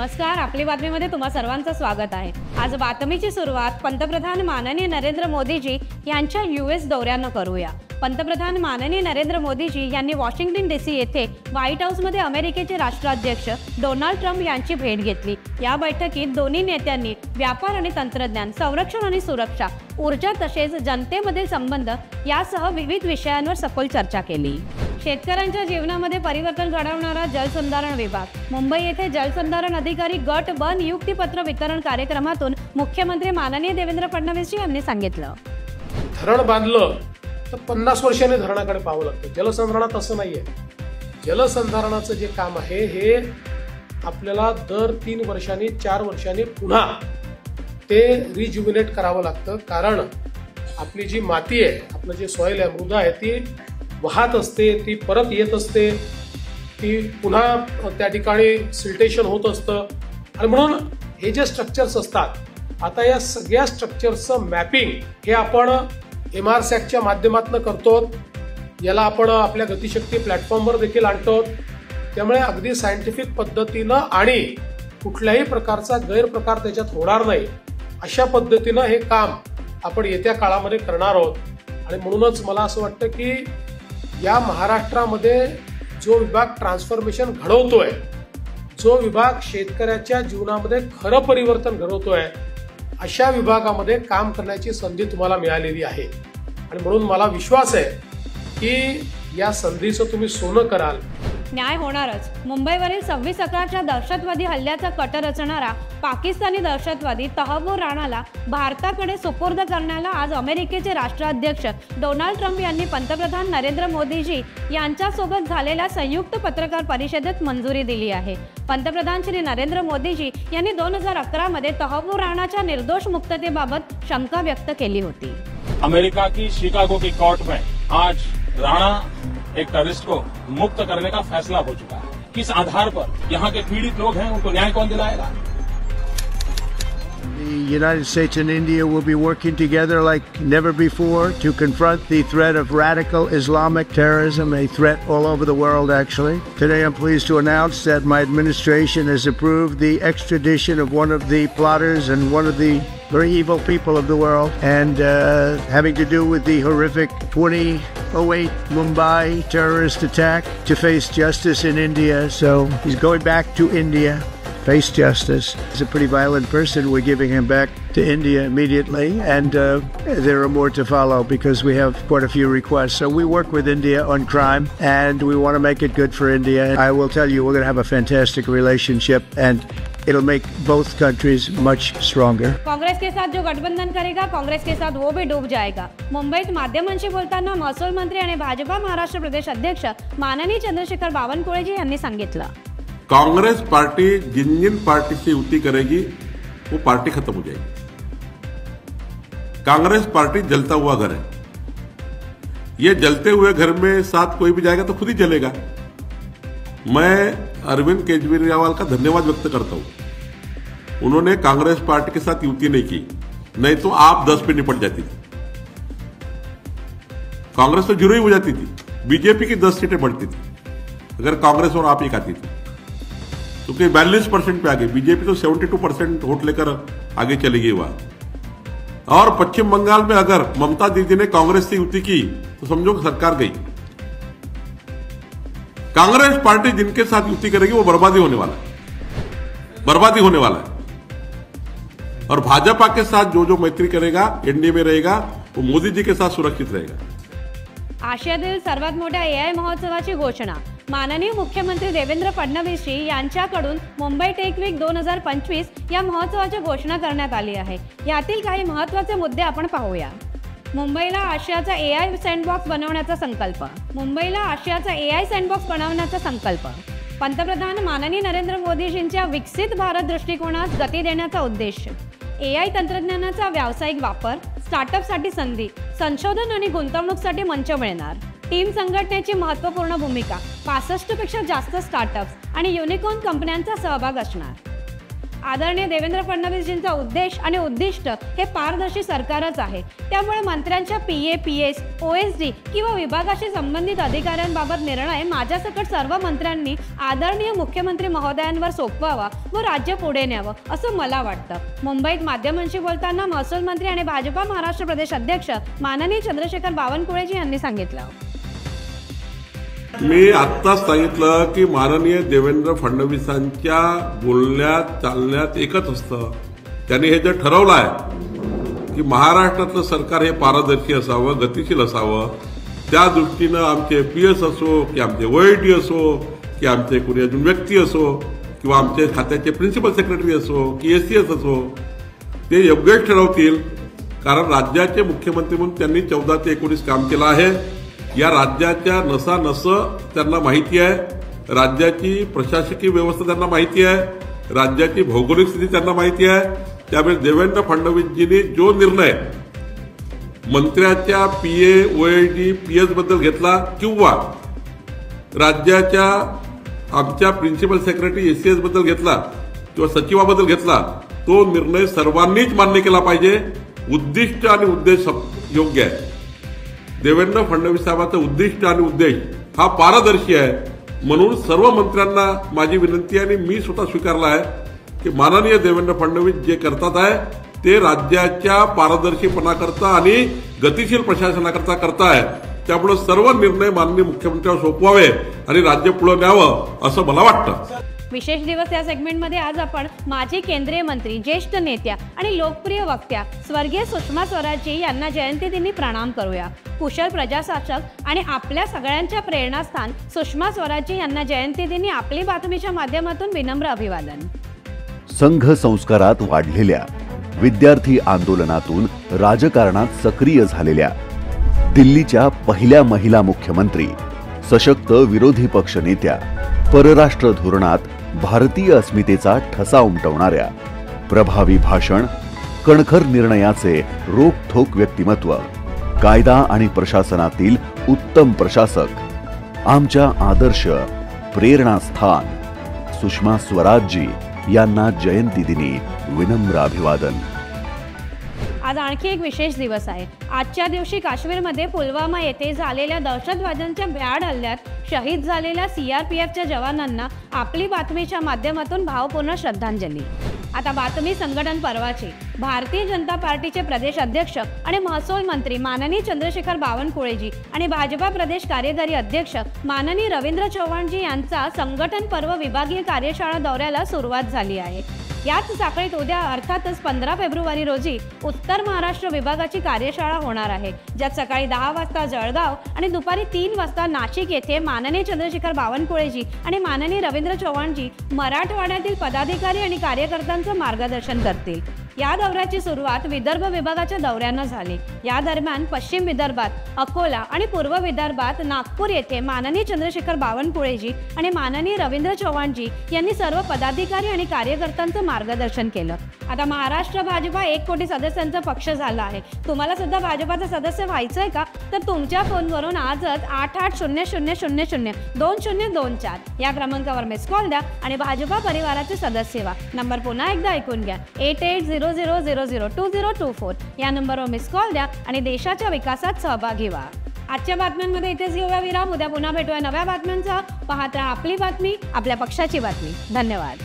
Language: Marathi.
नमस्कार, आपली बातमीमध्ये तुम्हा सर्वांचं स्वागत आहे। आज बातमीची सुरुवात पंतप्रधान माननीय नरेंद्र मोदीजी यांच्या यूएस दौऱ्यानं करूया। पंतप्रधान माननीय नरेंद्र मोदीजी यांनी वॉशिंग्टन डीसी येथे व्हाईट हाऊसमध्ये अमेरिकेचे राष्ट्राध्यक्ष डोनाल्ड ट्रम्प यांची भेट घेतली। या बैठकीत दोन्ही नेत्यांनी व्यापार आणि तंत्रज्ञान, संरक्षण आणि सुरक्षा, ऊर्जा तसेच जनतेमधील संबंध यासह विविध विषयांवर सखोल चर्चा केली। शेतकऱ्यांच्या जीवनामध्ये परिवर्तन घडवणारा जलसंधारण विभाग मुंबई येथे जलसंधारण अधिकारी गट ब नियुक्तीपत्र वितरण कार्यक्रमातून मुख्यमंत्री माननीय देवेंद्र फडणवीस यांनी सांगितलं, धरण बांधलं तर 50 वर्षांनी धरणाकडे पाहावं लागतं। जलसंधारणात असं नाहीये। जलसंधारणाचं जे काम आहे हे आपल्याला दर 3 वर्षांनी 4 वर्षांनी पुन्हा ते रिज्युमिनेट करावं लागतं, कारण आपली जी माती आहे, आपलं जे सॉइल आहे, मृदा आहे, ती वाहत असते, ती परत येत असते, ती पुन्हा त्या ठिकाणी सिल्टेशन होत असतं। आणि म्हणून हे जे स्ट्रक्चर्स असतात, आता या सगळ्या स्ट्रक्चर्सचं मॅपिंग हे आपण MRSACच्या माध्यमातून करतो। याला आपण आपल्या गतिशक्ती प्लॅटफॉर्मवर देखील आणतो। त्यामुळे अगदी सायंटिफिक पद्धतीनं आणि कुठल्याही प्रकारचा गैरप्रकार त्याच्यात होणार नाही अशा पद्धतीनं हे काम आपण येत्या काळामध्ये करणार आहोत। आणि म्हणूनच मला असं वाटतं की या महाराष्ट्रामध्ये जो विभाग ट्रान्सफॉर्मेशन घडवतोय, जो विभाग शेतकऱ्याच्या जीवनामध्ये खरं परिवर्तन घडवतोय, अशा विभागामध्ये काम करण्याची संधी तुम्हाला मिळालेली आहे। आणि म्हणून मला विश्वास आहे की या संधीचं तुम्ही सोनं कराल। न्याय होणारच। मुंबईवरील 26/11च्या दहशतवादी हल्ल्याचा कट रचणारा पाकिस्तानी दहशतवादी तहव्वूर राणाला भारताकडे सुपूर्द करण्याला आज अमेरिकेचे राष्ट्राध्यक्ष डोनाल्ड ट्रम्प यांनी पंतप्रधान नरेंद्र मोदीजी यांच्यासोबत झालेल्या संयुक्त पत्रकार परिषदेत मंजुरी दिली आहे। पंतप्रधान श्री नरेंद्र मोदीजी यांनी 2011 मध्ये तहव्वूर राणाच्या निर्दोष मुक्ततेबाबत शंका व्यक्त केली होती। अमेरिका की शिकागो की कोर्ट में आज राणा एक टेररिस्ट को मुक्त करने का फैसला हो चुका है। किस आधार पर यहाँ के पीड़ित लोग हैं, उनको न्याय कौन दिलाएगा? The United States and India will be working together like never before to confront the threat of radical Islamic terrorism, a threat all over the world, actually. Today, I'm pleased to announce that my administration has approved the extradition of one of the plotters and one of the very evil people of the world, and having to do with the horrific 2008 Mumbai terrorist attack, to face justice in India. So he's going back to India. Face justice. He's a pretty violent person. We're giving him back to India immediately, and there are more to follow because we have quite a few requests. So we work with India on crime, and we want to make it good for India. I will tell you, we're going to have a fantastic relationship, and it'll make both countries much stronger. Congress के साथ जो गठबंधन करेगा, कांग्रेस के साथ वो भी डूब जाएगा। मुंबईत माध्यमांशी बोलताना महसूल मंत्री आणि भाजपा महाराष्ट्र प्रदेश अध्यक्ष माननीय चंद्रशेखर बावनकुळेजी यांनी सांगितलं, कांग्रेस पार्टी जिन पार्टी से युति करेगी वो पार्टी खत्म हो जाएगी। कांग्रेस पार्टी जलता हुआ घर है। ये जलते हुए घर में साथ कोई भी जाएगा तो खुद ही जलेगा। मैं अरविंद केजरीवाल का धन्यवाद व्यक्त करता हूं। उन्होंने कांग्रेस पार्टी के साथ युति नहीं की, नहीं तो आप 10 पे निपट जाती थी। कांग्रेस तो 0 ही हो जाती थी। बीजेपी की 10 सीटें बढ़ती थी अगर कांग्रेस और आप एक आती थी, क्योंकि 42% पे आ गई। बीजेपी तो 72% वोट लेकर आगे चली गई वहां। और पश्चिम बंगाल में अगर ममता दीदी ने कांग्रेस से युति की तो समझो कि सरकार गई। कांग्रेस पार्टी जिनके साथ युति करेगी वो बर्बादी होने वाला है, बर्बादी होने वाला है। और भाजपा के साथ जो मैत्री करेगा, एनडीए में रहेगा, वो मोदी जी के साथ सुरक्षित रहेगा। आशियातील सर्वात मोठ्या AI महोत्सवाची घोषणा माननीय मुख्यमंत्री देवेंद्र फडणवीस यांच्याकडून मुंबई टेक वीक 2025 या महोत्सवाची घोषणा करण्यात आली आहे। यातील काही महत्त्वाचे मुद्दे आपण पाहूया। मुंबईला आशियाचा AI सँडबॉक्स बनवण्याचा संकल्प। मुंबईला आशियाचा AI सँडबॉक्स बनवण्याचा संकल्प। पंतप्रधान माननीय नरेंद्र मोदीजींच्या विकसित भारत दृष्टिकोनास गती देण्याचा उद्देश। AI तंत्रज्ञानाचा व्यावसायिक वापर, स्टार्टअपसाठी संधी, संशोधन आणि गुंतवणूकसाठी मंच मिळणार। टीम संघटनेची महत्त्वपूर्ण भूमिका, 65 पेक्षा जास्त स्टार्टअप्स आणि युनिकॉर्न कंपन्यांचा सहभाग असणार। आदरणीय देवेंद्र फडणवीसजींचा उद्देश आणि उद्दिष्ट हे पारदर्शी सरकारच आहे। त्यामुळे मंत्र्यांच्या PA, PS, OSD किंवा विभागाशी संबंधित अधिकाऱ्यांबाबत निर्णय माझ्यासकट सर्व मंत्र्यांनी आदरणीय मुख्यमंत्री महोदयांवर सोपवावा व राज्य पुढे न्यावं असं मला वाटतं। मुंबईत माध्यमांशी बोलताना महसूल मंत्री आणि भाजपा महाराष्ट्र प्रदेश अध्यक्ष माननीय चंद्रशेखर बावनकुळेजी यांनी सांगितलं, मी आत्ताच सांगितलं की माननीय देवेंद्र फडणवीसांच्या बोलण्यात चालण्यात एकच असतं। त्यांनी हे जे ठरवलं आहे की महाराष्ट्रातलं सरकार हे पारदर्शी असावं, गतिशील असावं, त्या दृष्टीनं आमचे PS असो की आमचे OID असो की आमचे कोणी अजून व्यक्ती असो किंवा आमचे खात्याचे प्रिन्सिपल सेक्रेटरी असो की ACS असो, ते योग्यच ठरवतील। कारण राज्याचे मुख्यमंत्री म्हणून त्यांनी 14 ते 19 काम केलं आहे। या राज्याच्या नसानस त्यांना माहिती आहे, राज्याची प्रशासकीय व्यवस्था त्यांना माहिती आहे, राज्याची भौगोलिक स्थिती त्यांना माहिती आहे। त्यामुळे देवेंद्र फडणवीसजींनी जो निर्णय मंत्र्याच्या PA, OID, PS बद्दल घेतला किंवा राज्याच्या आमच्या प्रिन्सिपल सेक्रेटरी ACS बद्दल घेतला किंवा सचिवाबद्दल घेतला, तो निर्णय सर्वांनीच मान्य केला पाहिजे। उद्दिष्ट आणि उद्देश योग्य आहे। देवेंद्र फडणवीस साहेबांचं उद्दिष्ट आणि उद्देश हा पारदर्शी आहे। म्हणून सर्व मंत्र्यांना माझी विनंती आहे आणि मी स्वतः स्वीकारला आहे की माननीय देवेंद्र फडणवीस जे करतात आहे ते राज्याच्या पारदर्शीपणाकरता आणि गतिशील प्रशासनाकरता करताय। त्यामुळे सर्व निर्णय माननीय मुख्यमंत्र्यांवर सोपवावे आणि राज्य पुढे न्यावं असं मला वाटतं। विशेष दिवस या सेगमेंटमध्ये आज आपण माजी केंद्रीय मंत्री, ज्येष्ठ नेत्या आणि लोकप्रिय वक्त्या स्वर्गीय सुषमा स्वराजजी यांना जयंतीदिनी प्रणाम करूया। कुशल प्रजाशासक आणि आपल्या सगळ्यांच्या प्रेरणास्थान सुषमा स्वराजजी यांना जयंतीदिनी आपली बातमीच्या माध्यमातून विनम्र अभिवादन। संघ संस्कारात वाढलेल्या, विद्यार्थी आंदोलनातून राजकारणात सक्रिय झालेल्या, दिल्लीच्या पहिल्या महिला मुख्यमंत्री, सशक्त विरोधी पक्ष नेत्या, परराष्ट्र धोरणात भारतीय अस्मितेचा ठसा उमटवणाऱ्या, प्रभावी भाषण, कणखर निर्णयाचे रोखठोक व्यक्तिमत्व, कायदा आणि प्रशासनातील उत्तम प्रशासक, आमच्या आदर्श प्रेरणास्थान सुषमा स्वराजजी यांना जयंतीदिनी विनम्र अभिवादन। आज आणखी एक विशेष दिवस आहे। आजच्या दिवशी काश्मीरमध्ये पुलवामा येथे झालेल्या दहशतवाद्यांच्या भ्याड हल्ल्यात शहीद झालेल्या CRPFच्या जवानांना आपली बातमीच्या माध्यमातून भावपूर्ण श्रद्धांजली। आता बातमी संघटन पर्वाची। भारतीय जनता पार्टीचे प्रदेश अध्यक्ष आणि महसूल मंत्री माननीय चंद्रशेखर बावनकुळेजी आणि भाजपा प्रदेश कार्यकारी अध्यक्ष माननीय रवींद्र चव्हाणजी यांचा संघटन पर्व विभागीय कार्यशाळा दौऱ्याला सुरुवात झाली आहे। याच साखळीत उद्या अर्थातच 15 फेब्रुवारी रोजी उत्तर महाराष्ट्र विभागाची कार्यशाळा होणार आहे, ज्यात सकाळी 10 वाजता जळगाव आणि दुपारी 3 वाजता नाशिक येथे माननीय चंद्रशेखर बावनकुळेजी आणि माननीय रवींद्र चव्हाणजी मराठवाड्यातील पदाधिकारी आणि कार्यकर्त्यांचं मार्गदर्शन करतील। या दौऱ्याची सुरुवात विदर्भ विभागाच्या दौऱ्यानं झाली। या दरम्यान पश्चिम विदर्भात अकोला आणि पूर्व विदर्भात नागपूर येथे माननीय चंद्रशेखर बावनकुळेजी आणि माननीय रवींद्र चव्हाणजी यांनी सर्व पदाधिकारी आणि कार्यकर्त्यांचं मार्गदर्शन केलं। आता महाराष्ट्र भाजपा 1 कोटी सदस्यांचा पक्ष झाला आहे। तुम्हाला सुद्धा भाजपाचं सदस्य व्हायचंय का? तर तुमच्या फोनवरून आजच 8800002024 या क्रमांकावर मिस कॉल द्या आणि भाजपा परिवाराचे सदस्य व्हा। नंबर पुन्हा एकदा ऐकून घ्या, 8800002024 या नंबरवर मिस कॉल द्या आणि देशाच्या विकासात सहभागी व्हा। आजच्या बातम्यांमध्ये इथेच घेऊया विराम। उद्या पुन्हा भेटूया नव्या बातम्यांचा। पाहत राहा आपली बातमी, आपल्या पक्षाची बातमी। धन्यवाद।